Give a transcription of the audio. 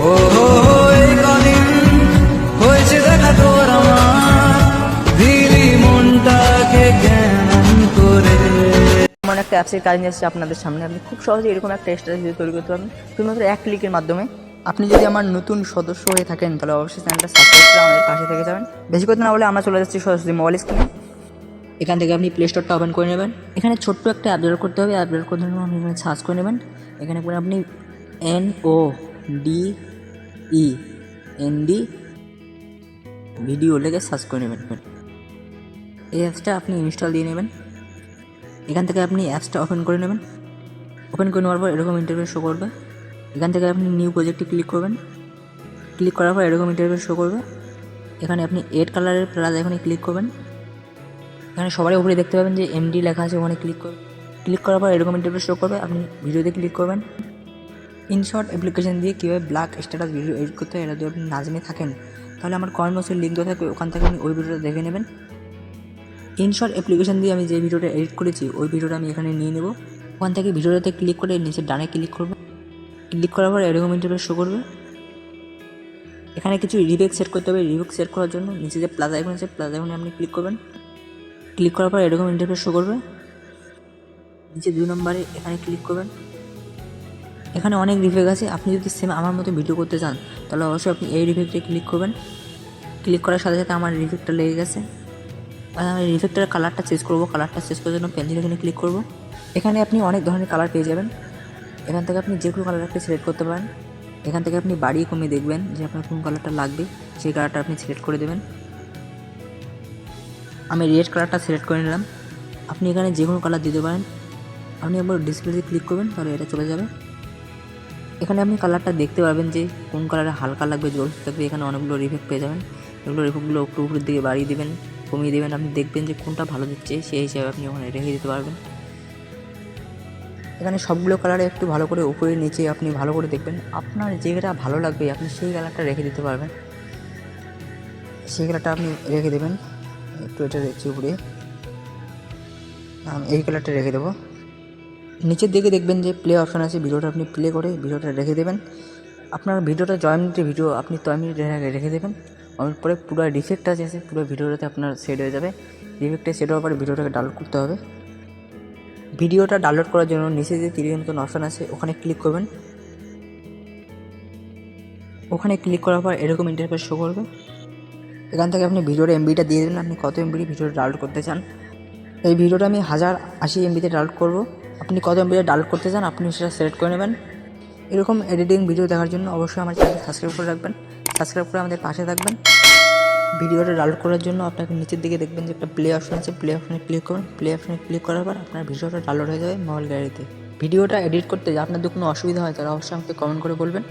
ও এই কদিন হয়েছে দেখা তোর আমার, দিলি মনটাকে কেমন করে। এমন একটা অ্যাপসের কাজ নিয়ে এসেছে আপনাদের সামনে। আপনি খুব সহজে এরকম একটা স্ট্যাটাস ভিডিও তৈরি করতে পারবেন শুধুমাত্র এক ক্লিকের মাধ্যমে। আপনি যদি আমার নতুন সদস্য হয়ে থাকেন তাহলে অবশ্যই চ্যানেলটা সাবস্ক্রাইব করে আমাদের পাশে থেকে যাবেন। বেশি কথা না বলে আমরা চলে যাচ্ছি সরাসরি মোবাইল স্ক্রিনে। এখান থেকে আপনি প্লে স্টোরটা ওপেন করে নেবেন। এখানে ছোট্ট একটা অ্যাপ ডাউনলোড করতে হবে। অ্যাপ ডাউনলোড করতে হবে আপনি এখানে সার্চ করে নেবেন। এখানে পরে আপনি NODE ভিডিও লেগে সার্চ করে নেবেন। এই অ্যাপসটা আপনি ইনস্টল দিয়ে নেবেন। এখান থেকে আপনি অ্যাপসটা ওপেন করে নেবেন। ওপেন করে নেওয়ার পর এরকম ইন্টারফেস শো করবে। এখান থেকে আপনি নিউ প্রজেক্টে ক্লিক করবেন। ক্লিক করার পর এরকম ইন্টারফেস শো করবে। এখানে আপনি এড কালারের প্লাস এখানে ক্লিক করবেন। এখানে সবারই উপরে দেখতে পাবেন যে MD লেখা আছে, ওখানে ক্লিক করবেন। ক্লিক করার পর এরকম ইন্টারফেস শো করবে। আপনি ভিডিওতে ক্লিক করবেন। ইনশর্ট অ্যাপ্লিকেশন দিয়ে কীভাবে ব্ল্যাক স্ট্যাটাস ভিডিও এডিট করতে হয় এটা যদি আপনি না জেনে থাকেন তাহলে আমার কমেন্ট বক্সের লিঙ্ক দেওয়া থাকবে, ওখান থেকে আপনি ওই ভিডিওটা দেখে নেবেন। ইনশর্ট অ্যাপ্লিকেশন দিয়ে আমি যে ভিডিওটা এডিট করেছি ওই ভিডিওটা আমি এখানে নিয়ে নেব। ওখান থেকে ভিডিওটাতে ক্লিক করে নিচে ডানে ক্লিক করব। ক্লিক করার পর এরকম ইন্টারফেস শো করবে। এখানে কিছু রিবেক সেট করতে হবে। রিবেক সেট করার জন্য নিচে যে প্লাস আইকন আছে প্লাস আইকনে আপনি ক্লিক করবেন। ক্লিক করার পর এরকম ইন্টারফেস শো করবে। নিচে 2 নম্বরে এখানে ক্লিক করবেন। এখানে অনেক রিফেক্ট আছে। আপনি যদি সেম আমার মতো ভিডিও করতে চান তাহলে অবশ্যই আপনি এই রিফেক্টে ক্লিক করবেন। ক্লিক করার সাথে সাথে আমার রিফেক্টটা লেগে গেছে। আর আমি রিফেক্টের কালারটা চেঞ্জ করব। কালারটা চেঞ্জ করার জন্য পেন্সিল এখানে ক্লিক করব। এখানে আপনি অনেক ধরনের কালার পেয়ে যাবেন। এখান থেকে আপনি যে কোনো কালারটা সিলেক্ট করতে পারেন। এখান থেকে আপনি বাড়িয়ে কমিয়ে দেখবেন যে আপনার কোন কালারটা লাগবে, সেই কালারটা আপনি সিলেক্ট করে দেবেন। আমি রেড কালারটা সিলেক্ট করে নিলাম। আপনি এখানে যে কোনো কালার দিতে পারেন। আপনি একবার ডিসপ্লেতে ক্লিক করবেন তাহলে এটা চলে যাবে। এখানে আপনি কালারটা দেখতে পারবেন যে কোন কালারে হালকা লাগবে, জোর থাকবে। এখানে অনেকগুলো রিফেক্ট পেয়ে যাবেন। এগুলো রিফেক্টগুলো একটু উপরের দিকে বাড়িয়ে দেবেন, কমিয়ে দেবেন। আপনি দেখবেন যে কোনটা ভালো দিচ্ছে, সেই হিসাবে আপনি ওখানে রেখে দিতে পারবেন। এখানে সবগুলো কালারে একটু ভালো করে উপরে নিচে আপনি ভালো করে দেখবেন। আপনার যেটা ভালো লাগবে আপনি সেই কালারটা রেখে দিতে পারবেন। সেই কালারটা আপনি রেখে দেবেন। একটু এটা রেখে উপরে এই কালারটা রেখে দেবো। নিচের দিকে দেখবেন যে প্লে অপশান আছে, ভিডিওটা আপনি প্লে করে ভিডিওটা রেখে দেবেন। আপনার ভিডিওটা 6 মিনিটের ভিডিও আপনি 6 মিনিট রেখে দেবেন। অনেক পরে পুরো রিফেক্ট আছে পুরো ভিডিওটাতে আপনার সেট হয়ে যাবে। রিফেক্টে সেট হওয়ার পরে ভিডিওটাকে ডাউনলোড করতে হবে। ভিডিওটা ডাউনলোড করার জন্য নিচে যে তীরের মতন অপশান আছে ওখানে ক্লিক করবেন। ওখানে ক্লিক করার পর এরকম ইন্টারফেস শো করবে। এখান থেকে আপনি ভিডিওর MBটা দিয়ে দেবেন, আপনি কত MB ভিডিওটা ডাউনলোড করতে চান। এই ভিডিওটা আমি 1080 MBতে ডাউনলোড করব। আপনি কত MBতে ডাউনলোড করতে চান আপনি সেটা সিলেক্ট করে নেবেন। এরকম এডিটিং ভিডিও দেখার জন্য অবশ্যই আমার চ্যানেলটি সাবস্ক্রাইব করে রাখবেন। সাবস্ক্রাইব করে আমাদের পাশে থাকবেন। ভিডিওটা ডাউনলোড করার জন্য আপনাকে নিচের দিকে দেখবেন যে একটা প্লে অপশন আছে, প্লে অপশনে ক্লিক করুন। প্লে অপশনে ক্লিক করার পর আপনার ভিডিওটা ডাউনলোড হয়ে যাবে মোবাইল গ্যালারিতে। ভিডিওটা এডিট করতে আপনাদের কোনো অসুবিধা হয় তাহলে অবশ্যই আমাকে কমেন্ট করে বলবেন।